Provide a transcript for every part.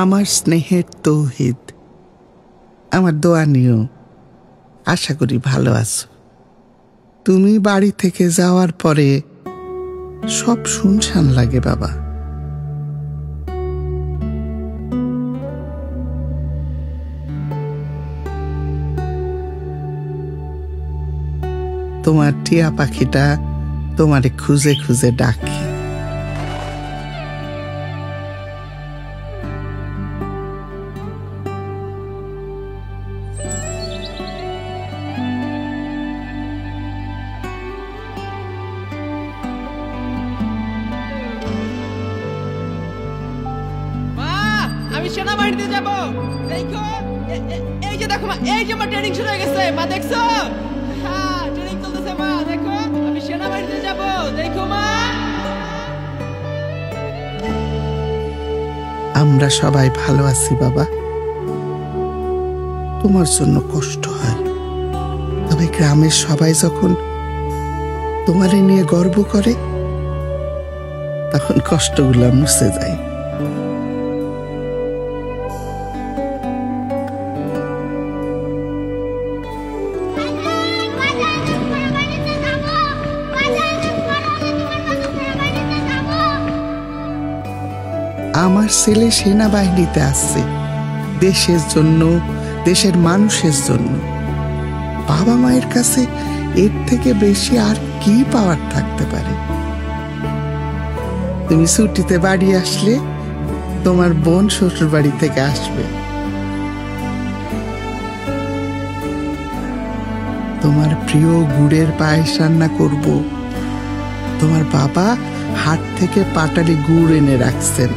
আমার স্নেহের তৌহিদ, আমার দোয়া নিও। আশা করি ভালো আছো। তুমি বাড়ি থেকে যাওয়ার পরে সব শুনশান লাগে বাবা। তোমার টিয়া পাখিটা তোমারে খুঁজে খুঁজে ডাকে। আমি সেনাবাহিনীতে যাব। দেখো এই যে দেখো মা, এই যে মা ট্রেনিং শুরু হয়ে গেছে মা, দেখছো? হ্যাঁ ট্রেনিং চলতেছে মা, দেখো আমি সেনাবাহিনীতে যাব। দেখো মা, আমরা সবাই ভালো আছি বাবা। তোমার জন্য কষ্ট হয়, তবে গ্রামের সবাই যখন তোমারে নিয়ে গর্ব করে তখন কষ্টগুলো মুছে যায়। আমার ছেলে সেনাবাহিনীতে আছে দেশের জন্য, দেশের মানুষের জন্য। বাবা মায়ের কাছে এর থেকে বেশি আর কি পাওয়ার থাকতে পারে? তুমি ছুটিতে বাড়ি আসলে তোমার বোন শ্বশুর বাড়ি থেকে আসবে। তোমার প্রিয় গুড়ের পায়েস রান্না করব। তোমার বাবা হাট থেকে পাটালি গুড় এনে রাখছেন।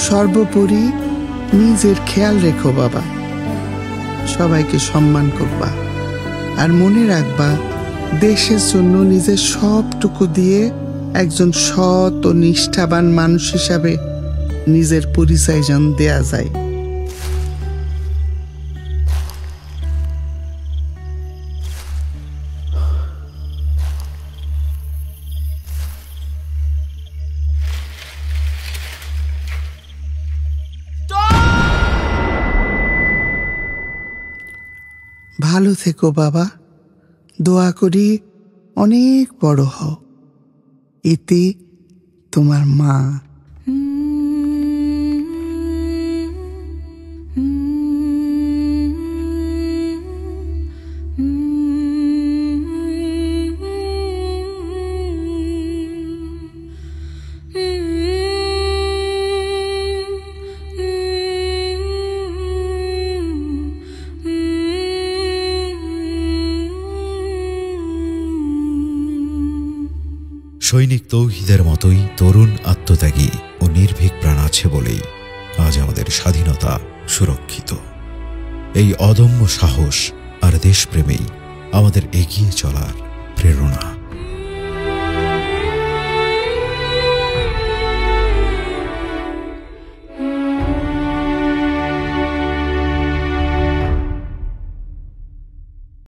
সর্বোপরি নিজের খেয়াল রেখো বাবা। সবাইকে সম্মান করবা, আর মনে রাখবা দেশের জন্য নিজের সবটুকু দিয়ে একজন সৎ ও নিষ্ঠাবান মানুষ হিসাবে নিজের পরিচয় যেন দেয়া যায়। ভালো থেকো বাবা। দোয়া করি অনেক বড় হও। ইতি তোমার মা। সৈনিক তৌহিদের মতোই তরুণ আত্মত্যাগী ও নির্ভীক প্রাণ আছে বলেই আজ আমাদের স্বাধীনতা সুরক্ষিত। এই অদম্য সাহস আর দেশপ্রেমেই আমাদের এগিয়ে চলার প্রেরণা।